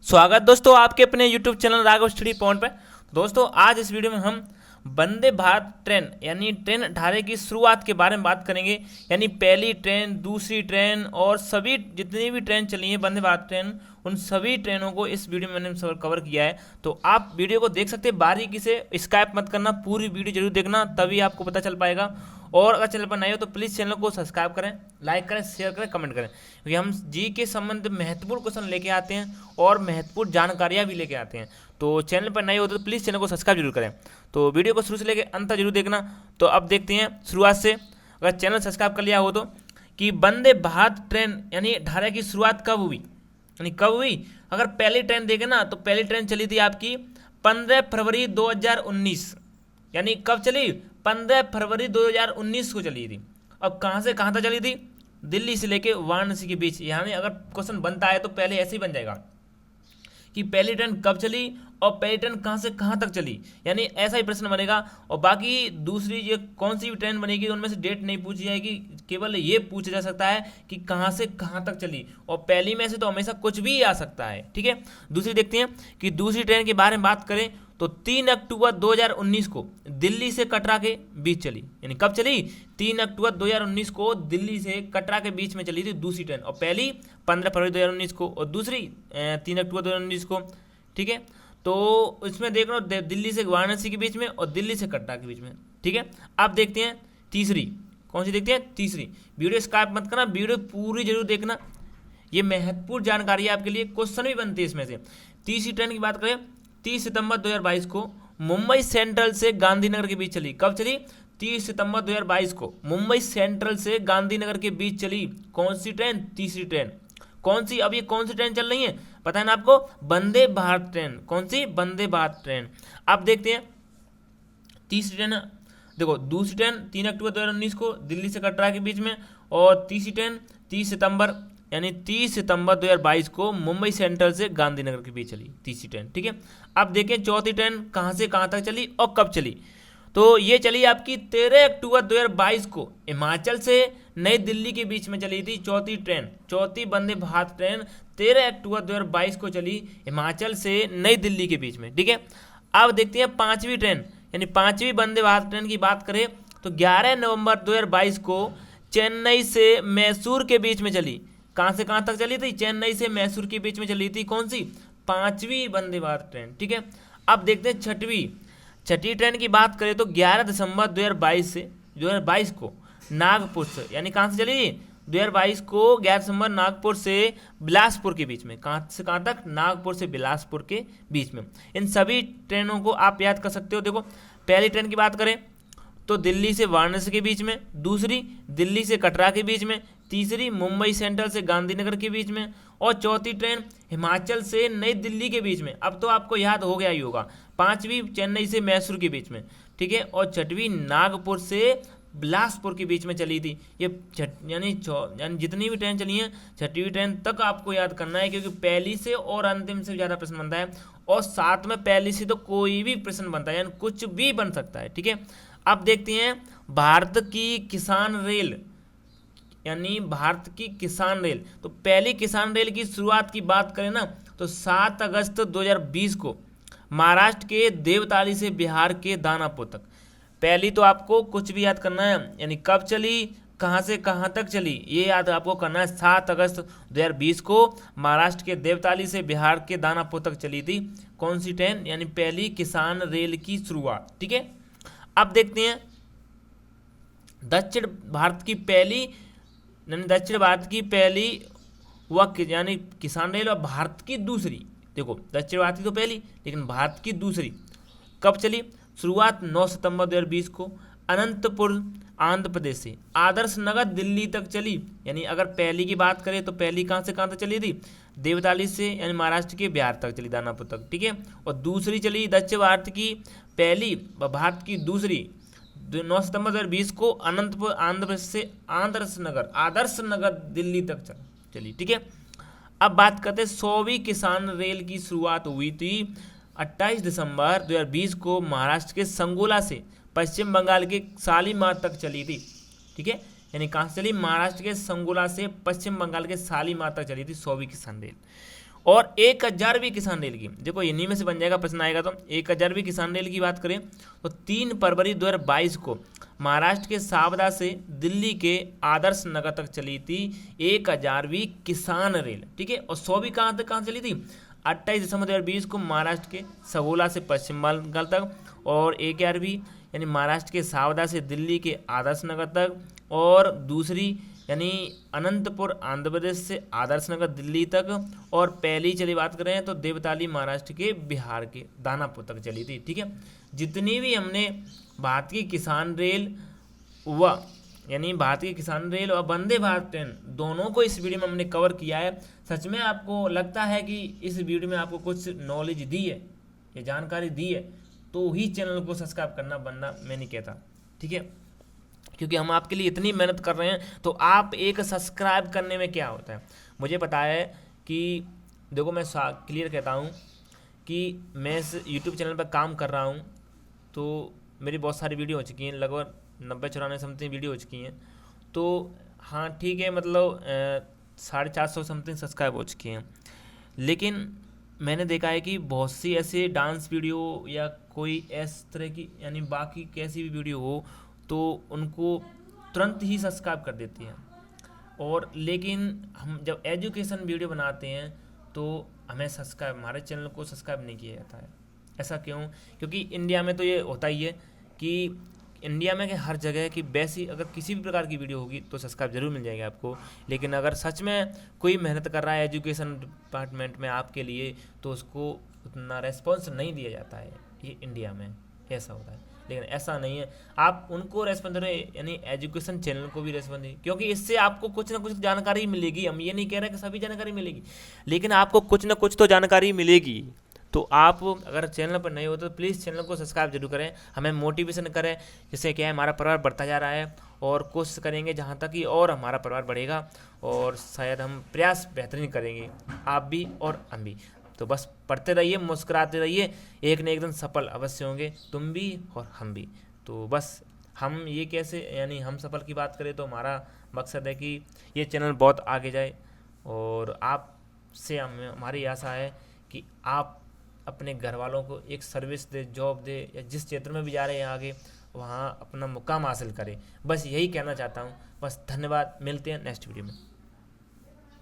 स्वागत दोस्तों आपके अपने YouTube channel Raghav study point पे। दोस्तों आज इस वीडियो में हम वंदे भारत ट्रेन यानी ट्रेन 18 की शुरुआत के बारे में बात करेंगे। यानी पहली ट्रेन, दूसरी ट्रेन और सभी जितनी भी ट्रेन चली हैं वंदे भारत ट्रेन, उन सभी ट्रेनों को इस वीडियो में मैंने कवर किया है। तो आप वीडियो को देख सकते हैं, बारीकी से स्किप मत करना, पूरी वीडियो जरूर देखना, तभी आपको पता चल पाएगा। और अगर चैनल पर नए हो तो प्लीज़ चैनल को सब्सक्राइब करें, लाइक करें, शेयर करें, कमेंट करें, क्योंकि हम जी के संबंध महत्वपूर्ण क्वेश्चन लेके आते हैं और महत्वपूर्ण जानकारियाँ भी लेके आते हैं। तो चैनल पर नए हो तो प्लीज़ चैनल को सब्सक्राइब जरूर करें। तो वीडियो को शुरू से लेकर अंत तक जरूर देखना। तो अब देखते हैं शुरुआत से, अगर चैनल सब्सक्राइब कर लिया हो तो, कि वंदे भारत ट्रेन यानी 18 की शुरुआत कब हुई, यानी कब हुई। अगर पहली ट्रेन देखें ना तो पहली ट्रेन चली थी आपकी 15 फरवरी 2019। यानी कब चली? 15 फरवरी 2019 को चली थी। अब कहाँ से कहाँ तक चली थी? दिल्ली से लेके वाराणसी के बीच। यानी अगर क्वेश्चन बनता है तो पहले ऐसे ही बन जाएगा कि पहली ट्रेन कब चली और पहली ट्रेन कहाँ से कहाँ तक चली, यानी ऐसा ही प्रश्न बनेगा। और बाकी दूसरी ये कौन सी भी ट्रेन बनेगी उनमें से डेट नहीं पूछी जाएगी, केवल ये पूछा जा सकता है कि कहाँ से कहाँ तक चली, और पहली में से तो हमेशा कुछ भी आ सकता है। ठीक है, दूसरी देखते हैं कि दूसरी ट्रेन के बारे में बात करें तो 3 अक्टूबर 2019 को दिल्ली से कटरा के बीच चली। यानी कब चली? 3 अक्टूबर 2019 को दिल्ली से कटरा के बीच में चली थी दूसरी ट्रेन, और पहली 15 फरवरी 2019 को और दूसरी 3 अक्टूबर 2019 को। ठीक है, तो इसमें देख लो दिल्ली से वाराणसी के बीच में और दिल्ली से कटरा के बीच में। ठीक है, अब देखते हैं तीसरी, कौन सी देखते हैं? तीसरी। वीडियो स्किप मत करना, वीडियो पूरी जरूर देखना, ये महत्वपूर्ण जानकारी है आपके लिए, क्वेश्चन भी बनते हैं इसमें से। तीसरी ट्रेन की बात करें 30 सितंबर 2022 को मुंबई सेंट्रल से गांधीनगर के बीच चली। कब चली? 30 सितंबर 2022 को मुंबई सेंट्रल से गांधीनगर के बीच चली। कौन सी ट्रेन? तीसरी ट्रेन। कौन सी? अब ये कौन सी ट्रेन चल रही है पता है ना आपको? वंदे भारत ट्रेन। कौन सी? वंदे भारत ट्रेन। अब देखते हैं तीसरी ट्रेन। देखो दूसरी ट्रेन 3 अक्टूबर 2019 को दिल्ली से कटरा के बीच में, और तीसरी ट्रेन 30 सितंबर यानी 30 सितंबर 2022 को मुंबई सेंट्रल से गांधीनगर के बीच चली तीसरी ट्रेन। ठीक है, अब देखें चौथी ट्रेन कहाँ से कहाँ तक चली और कब चली। तो ये चली आपकी 13 अक्टूबर 2022 को हिमाचल से नई दिल्ली के बीच में चली थी चौथी ट्रेन। चौथी वंदे भारत ट्रेन 13 अक्टूबर 2022 को चली हिमाचल से नई दिल्ली के बीच में। ठीक है, अब देखते हैं पांचवी ट्रेन, यानी पांचवी वंदे भारत ट्रेन की बात करें तो 11 नवंबर 2022 को चेन्नई से मैसूर के बीच में चली। कहाँ से कहाँ तक चली थी? चेन्नई से मैसूर के बीच में चली थी। कौन सी? पांचवी वंदे भारत ट्रेन। ठीक है, अब देखते हैं छठी ट्रेन की बात करें तो 11 दिसंबर 2022 को नागपुर से, यानी कहाँ से चली थी? 2022 को 11 दिसंबर नागपुर से बिलासपुर के बीच में। कहाँ से कहाँ तक? नागपुर से बिलासपुर के बीच में। इन सभी ट्रेनों को आप याद कर सकते हो। देखो पहली ट्रेन की बात करें तो दिल्ली से वाराणसी के बीच में, दूसरी दिल्ली से कटरा के बीच में, तीसरी मुंबई सेंट्रल से गांधीनगर के बीच में, और चौथी ट्रेन हिमाचल से नई दिल्ली के बीच में। अब तो आपको याद हो गया ही होगा। पांचवी चेन्नई से मैसूर के बीच में। ठीक है, और छठवीं नागपुर से बिलासपुर के बीच में चली थी। ये यानी जितनी भी ट्रेन चली हैं छठवीं ट्रेन तक आपको याद करना है, क्योंकि पहली से और अंतिम से ज़्यादा प्रश्न बनता है, और साथ में पहली से तो कोई भी प्रश्न बनता है, यानी कुछ भी बन सकता है। ठीक है, अब देखते हैं भारत की किसान रेल, यानी भारत की किसान रेल। तो पहली किसान रेल की शुरुआत की बात करें ना तो 7 अगस्त 2020 को महाराष्ट्र के देवताली से बिहार के दानापुर तक। पहली तो आपको कुछ भी याद करना है, यानी कब चली, कहाँ से कहाँ तक चली, ये याद आपको करना है। 7 अगस्त 2020 को महाराष्ट्र के देवताली से बिहार के दानापुर तक चली थी कौन सी ट्रेन, यानी पहली किसान रेल की शुरुआत। ठीक है, अब देखते हैं दक्षिण भारत की पहली यानी किसान रेल और भारत की दूसरी। देखो दक्षिण भारत की तो पहली, लेकिन भारत की दूसरी कब चली? शुरुआत 9 सितंबर 2020 को अनंतपुर आंध्र प्रदेश से आदर्श नगर दिल्ली तक चली। यानी अगर पहली की बात करें तो पहली कहाँ से कहाँ तक चली थी? देवताली से, यानी महाराष्ट्र के बिहार तक चली, दानापुर तक। ठीक है, और दूसरी चली दक्षिण भारत की पहली व भारत की दूसरी 9 सितंबर 2020 को अनंतपुर आंध्र प्रदेश से आदर्श नगर दिल्ली तक चली। ठीक है, अब बात करते हैं 100वीं किसान रेल की शुरुआत हुई थी 28 दिसंबर 2020 को महाराष्ट्र के संगोला से पश्चिम बंगाल के शालीमार तक चली थी। ठीक है, यानी कहाँ से चली? महाराष्ट्र के संगोला से पश्चिम बंगाल के शालीमार तक चली थी 100वीं किसान रेल। और 1011वीं किसान रेल की, देखो इन्हीं में से बन जाएगा, प्रश्न आएगा तो 1011वीं किसान रेल की बात करें तो 3 फरवरी 2022 को महाराष्ट्र के सावदा से दिल्ली के आदर्श नगर तक चली थी 1011वीं किसान रेल, ठीक है। और 100वीं कहाँ चली थी, 28 दिसंबर 2020 को महाराष्ट्र के सगोला से पश्चिम बंगाल तक, और 11वीं यानी महाराष्ट्र के सावदा से दिल्ली के आदर्श नगर तक, और दूसरी यानी अनंतपुर आंध्र प्रदेश से आदर्श नगर दिल्ली तक, और पहली चली बात करें तो देवताली महाराष्ट्र के बिहार के दानापुर तक चली थी, ठीक है। जितनी भी हमने भारतीय किसान रेल व यानी भारतीय किसान रेल और वंदे भारत ट्रेन दोनों को इस वीडियो में हमने कवर किया है। सच में आपको लगता है कि इस वीडियो में आपको कुछ नॉलेज दी है, ये जानकारी दी है, तो ही चैनल को सब्सक्राइब करना, वरना मैं नहीं कहता, ठीक है। क्योंकि हम आपके लिए इतनी मेहनत कर रहे हैं, तो आप एक सब्सक्राइब करने में क्या होता है। मुझे पता है कि देखो मैं क्लियर कहता हूँ कि मैं इस यूट्यूब चैनल पर काम कर रहा हूँ, तो मेरी बहुत सारी वीडियो हो चुकी हैं, लगभग 90-94 समथिंग वीडियो हो चुकी हैं। तो हाँ ठीक है, मतलब 450 समथिंग सब्सक्राइब हो चुकी हैं। लेकिन मैंने देखा है कि बहुत सी ऐसे डांस वीडियो या कोई इस तरह की यानी बाकी कैसी भी वीडियो हो तो उनको तुरंत ही सब्सक्राइब कर देती हैं। और लेकिन हम जब एजुकेशन वीडियो बनाते हैं तो हमें सब्सक्राइब, हमारे चैनल को सब्सक्राइब नहीं किया जाता है। ऐसा क्यों? क्योंकि इंडिया में तो ये होता ही है कि इंडिया में हर जगह की वैसी अगर किसी भी प्रकार की वीडियो होगी तो सब्सक्राइब जरूर मिल जाएगा आपको। लेकिन अगर सच में कोई मेहनत कर रहा है एजुकेशन डिपार्टमेंट में आपके लिए, तो उसको उतना रेस्पॉन्स नहीं दिया जाता है। ये इंडिया में ऐसा होता है, लेकिन ऐसा नहीं है। आप उनको रेस्पॉन्स दे रहे, यानी एजुकेशन चैनल को भी रेस्पॉन्स दें, क्योंकि इससे आपको कुछ ना कुछ जानकारी मिलेगी। हम ये नहीं कह रहे कि सभी जानकारी मिलेगी, लेकिन आपको कुछ ना कुछ तो जानकारी मिलेगी। तो आप अगर चैनल पर नए हो तो प्लीज़ चैनल को सब्सक्राइब जरूर करें, हमें मोटिवेशन करें, जिससे क्या है हमारा परिवार बढ़ता जा रहा है। और कोशिश करेंगे जहाँ तक कि और हमारा परिवार बढ़ेगा, और शायद हम प्रयास बेहतरीन करेंगे, आप भी और हम भी। तो बस पढ़ते रहिए, मुस्कुराते रहिए, एक न एक दिन सफल अवश्य होंगे, तुम भी और हम भी। तो बस हम ये कैसे यानी हम सफल की बात करें तो हमारा मकसद है कि ये चैनल बहुत आगे जाए, और आपसे हमारी आशा है कि आप अपने घर वालों को एक सर्विस दे, जॉब दे, या जिस क्षेत्र में भी जा रहे हैं आगे वहाँ अपना मुकाम हासिल करें। बस यही कहना चाहता हूँ। बस धन्यवाद, मिलते हैं नेक्स्ट वीडियो में।